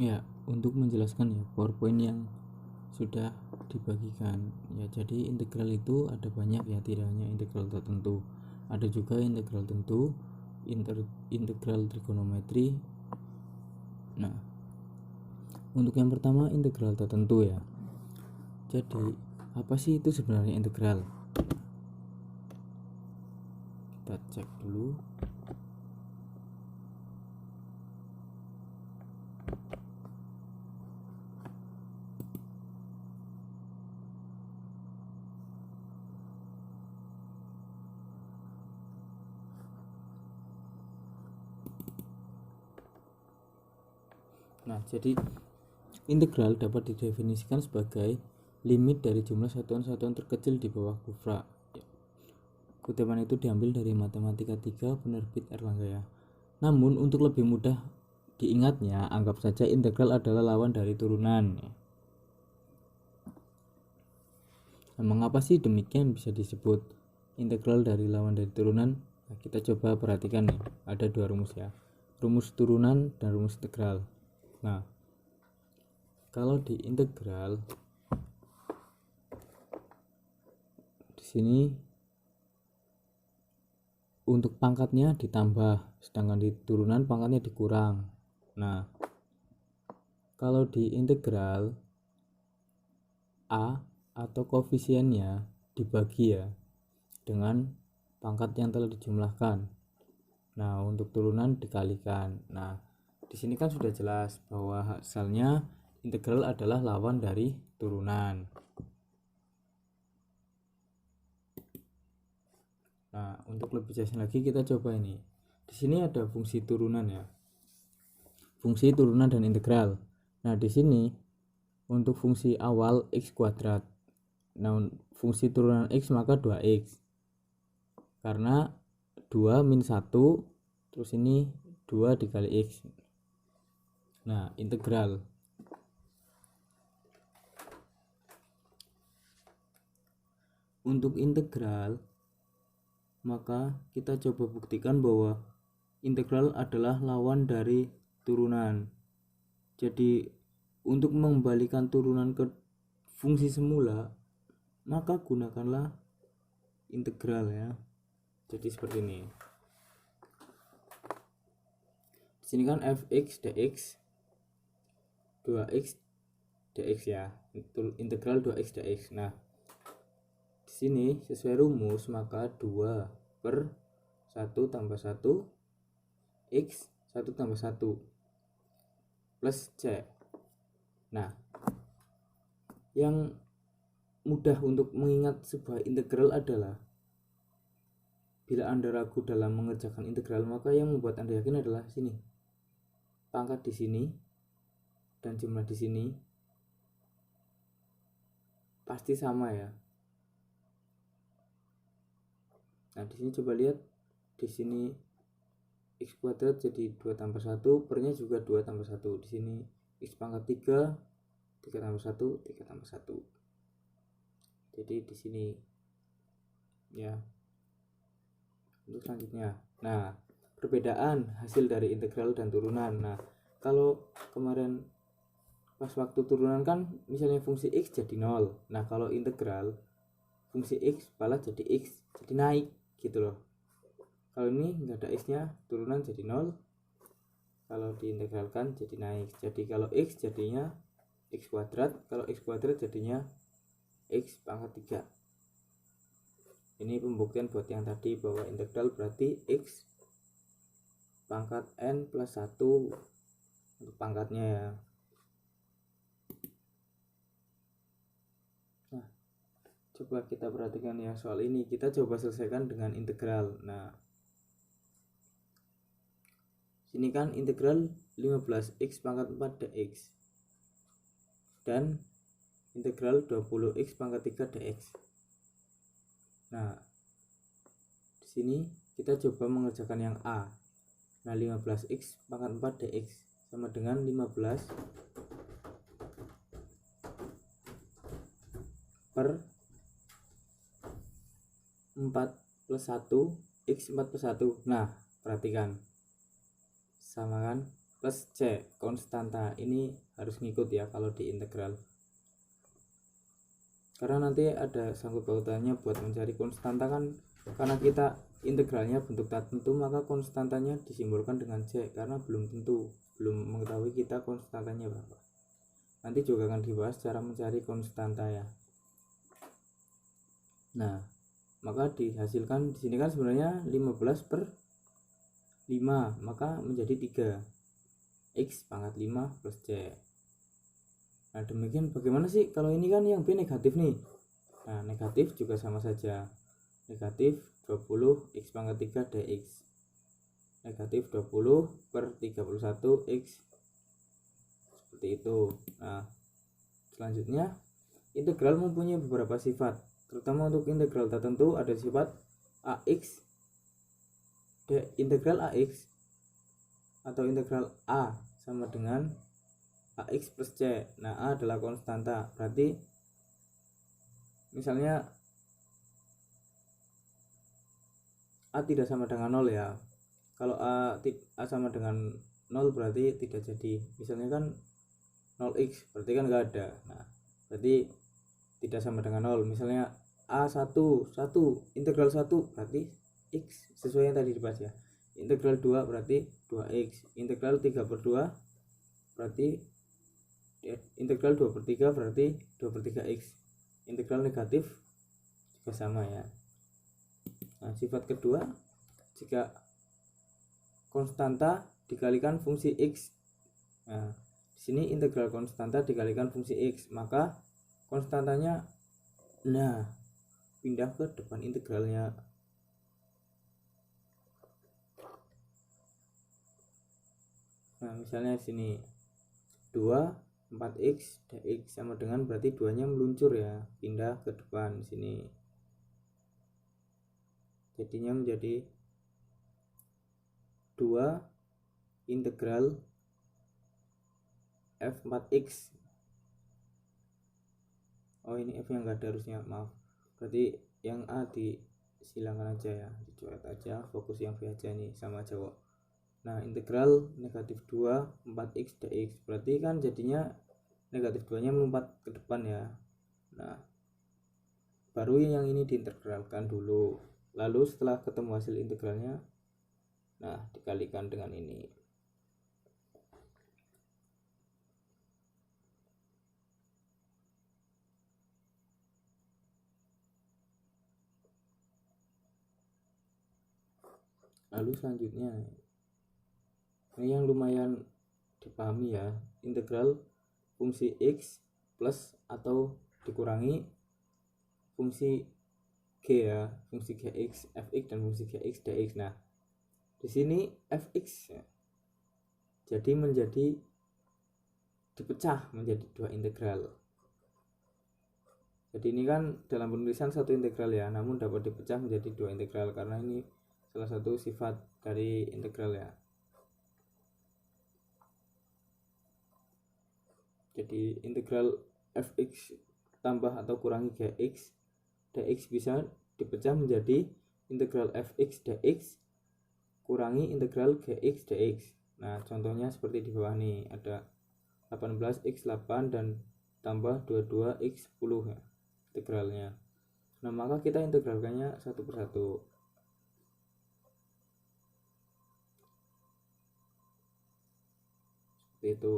Ya, untuk menjelaskan ya PowerPoint yang sudah dibagikan ya, jadi integral itu ada banyak ya, tidak hanya integral tertentu, ada juga integral tentu, integral trigonometri. Nah, untuk yang pertama integral tertentu ya. Jadi apa sih itu sebenarnya integral? Kita cek dulu. Nah, jadi integral dapat didefinisikan sebagai limit dari jumlah satuan-satuan terkecil di bawah kufra. Kutipan itu diambil dari Matematika 3 penerbit Erlangga ya. Namun untuk lebih mudah diingatnya, anggap saja integral adalah lawan dari turunan. Nah, mengapa sih demikian bisa disebut integral dari lawan dari turunan? Nah, kita coba perhatikan nih, ada dua rumus ya, rumus turunan dan rumus integral. Nah, kalau di integral di sini untuk pangkatnya ditambah, sedangkan di turunan pangkatnya dikurang. Nah, kalau di integral A atau koefisiennya dibagi ya dengan pangkat yang telah dijumlahkan. Nah, untuk turunan dikalikan. Nah, di sini kan sudah jelas bahwa asalnya integral adalah lawan dari turunan. Nah, untuk lebih jelas lagi kita coba ini. Di sini ada fungsi turunan ya. Fungsi turunan dan integral. Nah, di sini untuk fungsi awal x kuadrat. Nah, fungsi turunan x maka 2x. Karena 2 min 1, terus ini 2 dikali x. Nah, integral. Untuk integral, maka kita coba buktikan bahwa integral adalah lawan dari turunan. Jadi untuk mengembalikan turunan ke fungsi semula, maka gunakanlah integral ya. Jadi seperti ini. Di sini kan fx dx 2x dx ya. Integral 2x dx. Nah, di sini sesuai rumus maka 2 per 1 tambah 1 x 1 tambah 1 plus c. Nah, yang mudah untuk mengingat sebuah integral adalah bila Anda ragu dalam mengerjakan integral, maka yang membuat Anda yakin adalah sini. Pangkat di sini dan jumlah di sini pasti sama ya. Nah, di sini coba lihat, di sini x kuadrat jadi 2 tambah 1, pernya juga 2 tambah 1. Di sini x pangkat 3, 3 tambah 1, 3 tambah 1. Jadi di sini ya. Untuk selanjutnya, nah, perbedaan hasil dari integral dan turunan. Nah, kalau kemarin pas waktu turunan kan misalnya fungsi x jadi 0. Nah, kalau integral fungsi x malah jadi x, jadi naik gitu loh. Kalau ini nggak ada x nya, turunan jadi 0. Kalau diintegralkan jadi naik. Jadi kalau x jadinya x kuadrat, kalau x kuadrat jadinya x pangkat 3. Ini pembuktian buat yang tadi bahwa integral berarti x pangkat n plus 1 untuk pangkatnya ya. Nah, coba kita perhatikan ya soal ini. Kita coba selesaikan dengan integral. Nah, sini kan integral 15x pangkat 4 dx dan integral 20x pangkat 3 dx. Nah, di sini kita coba mengerjakan yang A. Nah, 15x pangkat 4 dx sama dengan 15 per 4 plus 1 x 4 plus 1. Nah, perhatikan sama kan, plus C konstanta. Ini harus ngikut ya kalau di integral, karena nanti ada sangkut pautannya buat mencari konstanta kan. Karena kita integralnya bentuk tak tentu, maka konstantanya disimbolkan dengan C karena belum tentu, belum mengetahui kita konstantanya berapa. Nanti juga akan dibahas cara mencari konstanta ya. Nah, maka dihasilkan di sini kan sebenarnya 15/5, maka menjadi 3 X pangkat 5 plus C. Nah, demikian bagaimana sih kalau ini kan yang B negatif nih. Nah, negatif juga sama saja. Negatif 20 X pangkat 3 dx. Negatif 20/31 X. Seperti itu. Nah, selanjutnya integral mempunyai beberapa sifat. Terutama untuk integral tertentu ada sifat AX. Integral AX atau integral A sama dengan AX plus C. Nah, A adalah konstanta. Berarti misalnya A tidak sama dengan 0 ya. Kalau A sama dengan 0 berarti tidak jadi. Misalnya kan 0x berarti kan enggak ada. Nah, berarti tidak sama dengan 0. Misalnya A1 integral 1 berarti X sesuai yang tadi dibahas ya. Integral 2 berarti 2x. Integral 3/2 berarti integral 2/3 berarti 2/3x. Integral negatif juga sama ya. Nah, sifat kedua, jika konstanta dikalikan fungsi x. Nah, di sini integral konstanta dikalikan fungsi x, maka konstantanya pindah ke depan integralnya. Nah, misalnya di sini 2 4x dx sama dengan berarti 2-nya meluncur ya, pindah ke depan sini. Jadinya menjadi 2 integral f4x. Oh, ini f yang enggak ada harusnya, maaf. Berarti yang A disilangkan aja ya, dicoret aja, fokus yang B aja nih, sama aja kok. Nah, integral negatif 2 4x dx berarti kan jadinya negatif 2 nya melompat ke depan ya. Nah, baru yang ini diintegralkan dulu, lalu setelah ketemu hasil integralnya, nah dikalikan dengan ini. Lalu selanjutnya ini yang lumayan dipahami ya, integral fungsi x plus atau dikurangi fungsi g ya, fungsi gx fx dan fungsi gx dx. Nah, di sini fx ya, jadi dipecah menjadi 2 integral. Jadi ini kan dalam penulisan 1 integral ya, namun dapat dipecah menjadi 2 integral karena ini salah satu sifat dari integral ya. Jadi integral fx tambah atau kurangi gx dx bisa dipecah menjadi integral fx dx kurangi integral gx dx. Nah, contohnya seperti di bawah nih, ada 18x8 dan tambah 22x10 ya integralnya. Nah, maka kita integralkannya satu persatu. Seperti itu.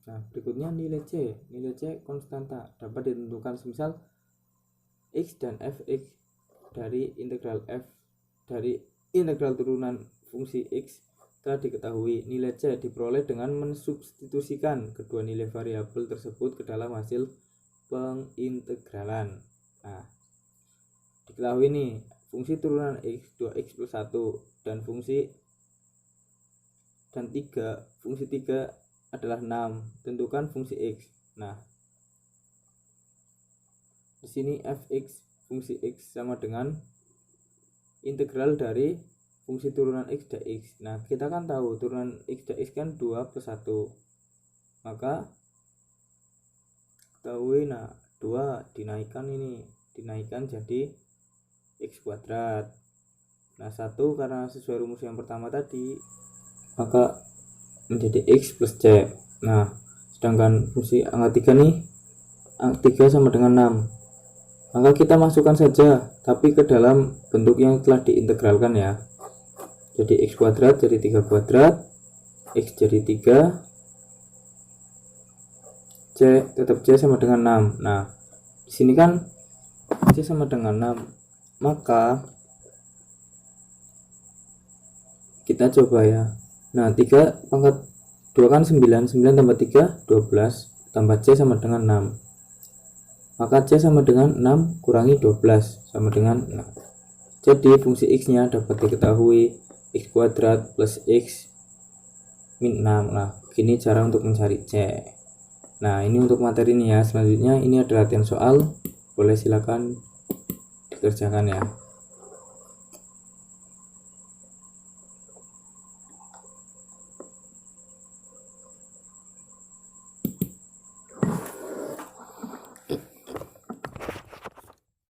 Nah, berikutnya nilai C konstanta dapat ditentukan semisal x dan fx dari integral f dari integral turunan fungsi x telah diketahui. Nilai C diperoleh dengan mensubstitusikan kedua nilai variabel tersebut ke dalam hasil pengintegralan. Nah, diketahui nih fungsi turunan x 2x plus 1 dan fungsi 3 adalah 6. Tentukan fungsi x. Nah, di sini fx fungsi x sama dengan integral dari fungsi turunan x dx. Nah, kita kan tahu turunan x dx kan 2 plus 1. Maka ketahui, nah 2 dinaikkan jadi x kuadrat. Nah, 1 karena sesuai rumus yang pertama tadi maka menjadi X plus C. Nah, sedangkan fungsi angka 3 nih, 3 sama dengan 6, maka kita masukkan saja tapi ke dalam bentuk yang telah diintegralkan ya. Jadi X kuadrat jadi 3 kuadrat, X jadi 3, C tetap C sama dengan 6. Nah, di sini kan C sama dengan 6, maka kita coba ya. Nah, 3 pangkat 2 kan 9, 9 tambah 3 12, tambah C sama dengan 6, maka C sama dengan 6 kurangi 12 sama dengan 6. Jadi fungsi X nya dapat diketahui X kuadrat plus X min 6. Nah, begini cara untuk mencari C. Nah, ini untuk materi ini ya. Selanjutnya ini ada latihan soal, boleh silakan dikerjakan ya.